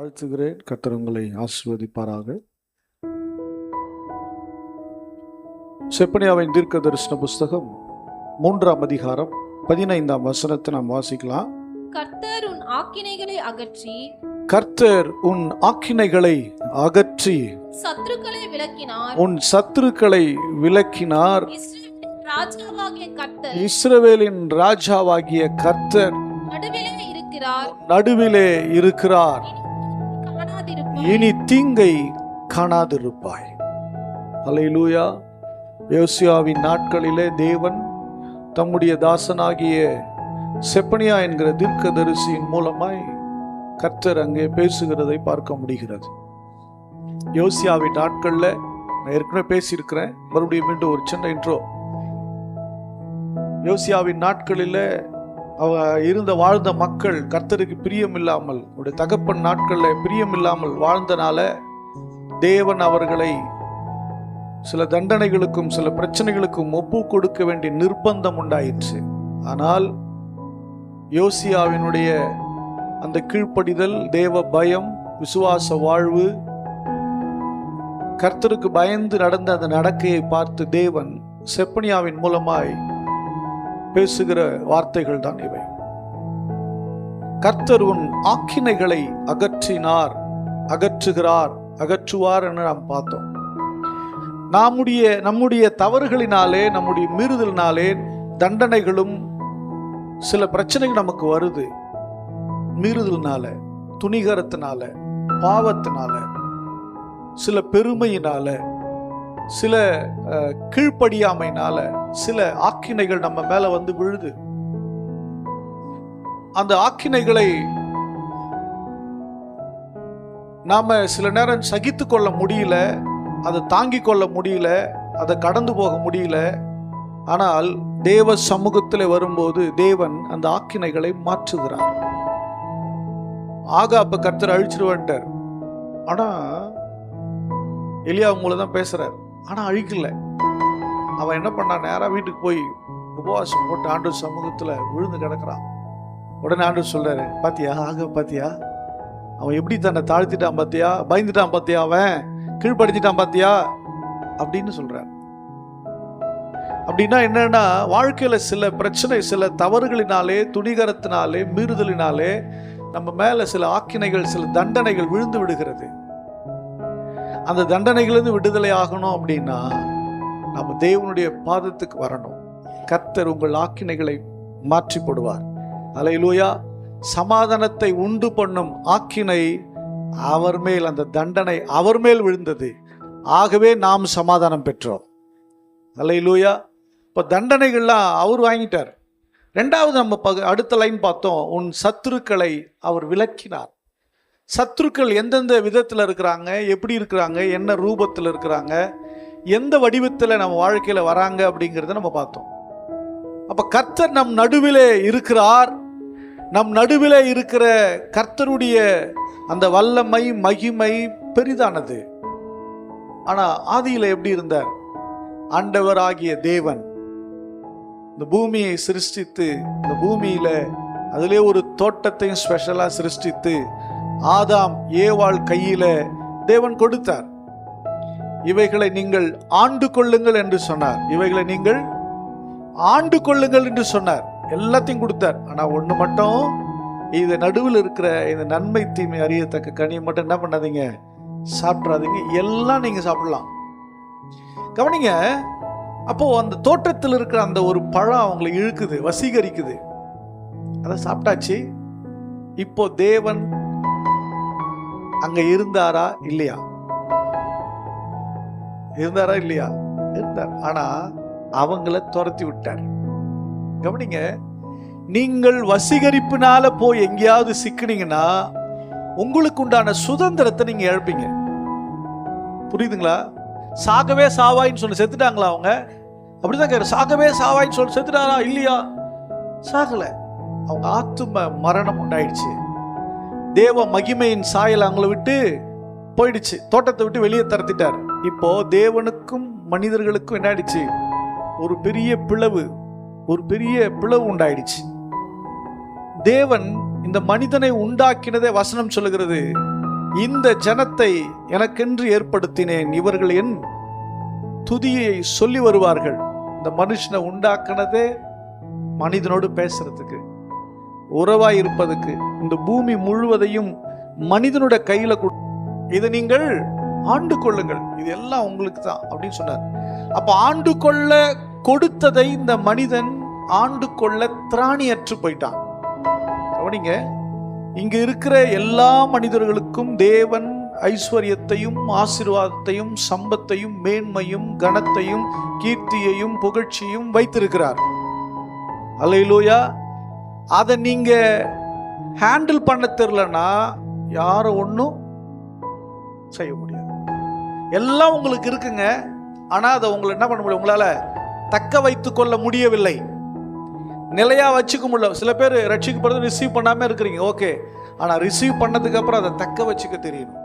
வாழ்த்துகிறேன். கர்த்தர் உங்களை ஆசீர்வதிப்பாராக. செப்பனியாவின் தீர்க்க தரிசன புஸ்தகம் 3ஆம் அதிகாரம் 15ஆம் வசனத்தை நாம் வாசிக்கலாம். கர்த்தர் உன் ஆக்கினைகளை அகற்றி கர்த்தர் உன் ஆக்கினைகளை அகற்றி சத்துருக்களை விலக்கினார். உன் சத்துருக்களை விலக்கினார். இஸ்ரவேலின் ராஜாவாகிய இஸ்ரவேலின் ராஜாவாகிய கர்த்தர் கர்த்தர் நடுவிலே இருக்கிறார். இனி தீங்கை காணாதிருப்பாய். அல்லேலூயா. யோசியாவின் நாட்களிலே தேவன் தம்முடைய தாசனாகிய செப்பனியா என்கிற தீர்க்கதரிசியின் மூலமாய் கர்த்தர் அங்கே பேசுகிறதை பார்க்க முடிகிறது. யோசியாவின் நாட்கள்ல நான் ஏற்கனவே பேசியிருக்கிறேன், மறுபடியும் மீண்டும் ஒரு சின்ன இன்ட்ரோ. யோசியாவின் நாட்களில் வாழ்ந்த மக்கள் கர்த்தருக்கு பிரியம் இல்லாமல், அவருடைய தகப்பன் நாட்களில் பிரியம் இல்லாமல் வாழ்ந்தனால தேவன் அவர்களை சில தண்டனைகளுக்கும் சில பிரச்சனைகளுக்கும் ஒப்பு கொடுக்க வேண்டிய நிர்பந்தம் உண்டாயிற்று. ஆனால் யோசியாவினுடைய அந்த கீழ்ப்படிதல், தேவ பயம், விசுவாச வாழ்வு, கர்த்தருக்கு பயந்து நடந்த அந்த நடக்கையை பார்த்து தேவன் செப்பனியாவின் மூலமாய் பேசுகிற வார்த்தைகள் தான் இவை. கர்த்தர் உன் ஆக்கினைகளை அகற்றினார், அகற்றுகிறார், அகற்றுவார் என்று நாம் பார்த்தோம். நம்முடைய தவறுகளினாலே, நம்முடைய மீறுதலினாலே தண்டனைகளும் சில பிரச்சனைகள் நமக்கு வருது. மீறுதலினால, துணிகரத்தினால, பாவத்தினால, சில பெருமையினால, சில கீழ்ப்படியாமையினால சில ஆக்கினைகள் நம்ம மேல வந்து விழுது. அந்த ஆக்கினைகளை நாம சில நேரம் சகித்து கொள்ள முடியல, அதை தாங்கிக் கொள்ள முடியல, அதை கடந்து போக முடியல. ஆனால் தேவ சமூகத்தில் வரும்போது தேவன் அந்த ஆக்கினைகளை மாற்றுகிறார். ஆகாப்ப கர்த்தர் அழிச்சிருவான்ட்டார். ஆனா எலியா மூலம் தான் பேசுறார். ஆனா அழிக்கல. அவன் என்ன பண்ணான், நேரா வீட்டுக்கு போய் உபவாசம் போட்டு ஆண்டவர் சமூகத்துல விழுந்து கிடக்குறான். உடனே ஆண்டவர் சொல்றாரு, பாத்தியா பாத்தியா அவன் எப்படி தன்னை தாழ்த்திட்டான் பாத்தியா, பயந்துட்டான் பாத்தியா, அவன் கீழ்படுத்திட்டான் பாத்தியா அப்படின்னு சொல்றார். அப்படின்னா என்னன்னா, வாழ்க்கையில சில பிரச்சனை, சில தவறுகளினாலே, துணிகரத்தினாலே, மீறுதலினாலே நம்ம மேல சில ஆக்கினைகள், சில தண்டனைகள் விழுந்து விடுகிறது. அந்த தண்டனைகளிலிருந்து விடுதலை ஆகணும் அப்படின்னா நம்ம தேவனுடைய பாதத்துக்கு வரணும். கர்த்தர் உங்கள் ஆக்கினைகளை மாற்றி போடுவார். அல்லேலூயா. சமாதானத்தை உண்டு பண்ணும் ஆக்கினை அவர் மேல், அந்த தண்டனை அவர் மேல் விழுந்தது. ஆகவே நாம் சமாதானம் பெற்றோம். அல்லேலூயா. இப்போ தண்டனைகள்லாம் அவர் வாங்கிட்டார். ரெண்டாவது நம்ம அடுத்த லைன் பார்த்தோம், உன் சத்துருக்களை அவர் விலக்கினார். சத்துருக்கள் எந்தெந்த விதத்தில் இருக்கிறாங்க, எப்படி இருக்கிறாங்க, என்ன ரூபத்தில் இருக்கிறாங்க, எந்த வடிவத்தில் நம்ம வாழ்க்கையில் வராங்க அப்படிங்கிறத நம்ம பார்த்தோம். அப்போ கர்த்தர் நம் நடுவிலே இருக்கிறார். நம் நடுவிலே இருக்கிற கர்த்தருடைய அந்த வல்லமை, மகிமை பெரிதானது. ஆனால் ஆதியில் எப்படி இருந்தார்? ஆண்டவராகிய தேவன் இந்த பூமியை சிருஷ்டித்து, இந்த பூமியில அதிலே ஒரு தோட்டத்தையும் ஸ்பெஷலா சிருஷ்டித்து ஆதாம் ஏவாள் கையில தேவன் கொடுத்தார். இவைகளை நீங்கள் ஆண்டு கொள்ளுங்கள் என்று சொன்னார். இவைகளை நீங்கள் ஆண்டு கொள்ளுங்கள் என்று சொன்னார். எல்லாத்தையும் கொடுத்தார். ஆனா ஒண்ணு மட்டும், இது நடுவில் இருக்கிற இந்த நன்மை தீமை அறியத்தக்க கனியை மட்டும் என்ன பண்ணாதீங்க, சாப்பிட்றாதீங்க. எல்லாம் நீங்க சாப்பிடலாம். கவனிங்க. அப்போ அந்த தோட்டத்தில் இருக்கிற அந்த ஒரு பழம் அவங்களை இழுக்குது, வசீகரிக்குது. அதை சாப்பிட்டாச்சு. இப்போ தேவன் அங்க இருந்தாரா இல்லையா? இருந்தாரா இல்லையா? இருந்தார். ஆனா அவங்கள துரத்தி விட்டார். கவனிங்க. நீங்கள் வசீகரிப்பினால போய் எங்கேயாவது சிக்கினீங்கன்னா உங்களுக்கு உண்டான சுதந்திரத்தை நீங்க இழப்பீங்க. புரியுதுங்களா? சாகவே சாவாயின்னு சொல்லி செத்துட்டாங்களா அவங்க? அப்படிதான். சாகவே சாவாயின்னு சொல்லி செத்துட்டாரா இல்லையா? சாகல. அவங்க ஆத்தும மரணம் உண்டாயிடுச்சு. தேவ மகிமையின் சாயல் அவங்கள விட்டு போயிடுச்சு. தோட்டத்தை விட்டு வெளியே தரத்திட்டார். இப்போ தேவனுக்கும் மனிதர்களுக்கும் என்ன ஆயிடுச்சு? ஒரு பெரிய பிளவு உண்டாயிடுச்சு. தேவன் இந்த மனிதனை உண்டாக்கினதே வசனம் சொல்லுகிறது, இந்த ஜனத்தை எனக்கென்று ஏற்படுத்தினேன், இவர்கள் என் துதியை சொல்லி வருவார்கள். இந்த மனுஷனை உண்டாக்குனதே மனிதனோடு பேசுறதுக்கு, உறவாய் இருப்பதுக்கு. இந்த பூமி முழுவதையும் மனிதனுடைய கையில இதை நீங்கள் ஆண்டு கொள்ளுங்கள், இது எல்லாம் உங்களுக்கு தான் அப்படின்னு சொன்னார். அப்ப ஆண்டு கொள்ள கொடுத்ததை இந்த மனிதன் ஆண்டு கொள்ள திராணியற்று போயிட்டான். கவனிங்க, இங்க இருக்கிற எல்லா மனிதர்களுக்கும் தேவன் ஐஸ்வர்யத்தையும் ஆசீர்வாதத்தையும் சம்பத்தையும் மேன்மையும் கனத்தையும் கீர்த்தியையும் புகழ்ச்சியும் வைத்திருக்கிறார். அல்லேலூயா. அதை நீங்க ஹேண்டில் பண்ண தெரியலன்னா யாரும் ஒன்றும் செய்ய முடியாது. எல்லாம் உங்களுக்கு இருக்குங்க, ஆனா அதை உங்களை என்ன பண்ண முடியும், உங்களால தக்க வைத்துக் கொள்ள முடியவில்லை, நிலையா வச்சுக்க முடியல. சில பேர் ரட்சிக்கப்படுறது ரிசீவ் பண்ணாம இருக்கிறீங்க, ஓகே, ஆனா ரிசீவ் பண்ணதுக்கு அப்புறம் அதை தக்க வச்சுக்க தெரியணும்.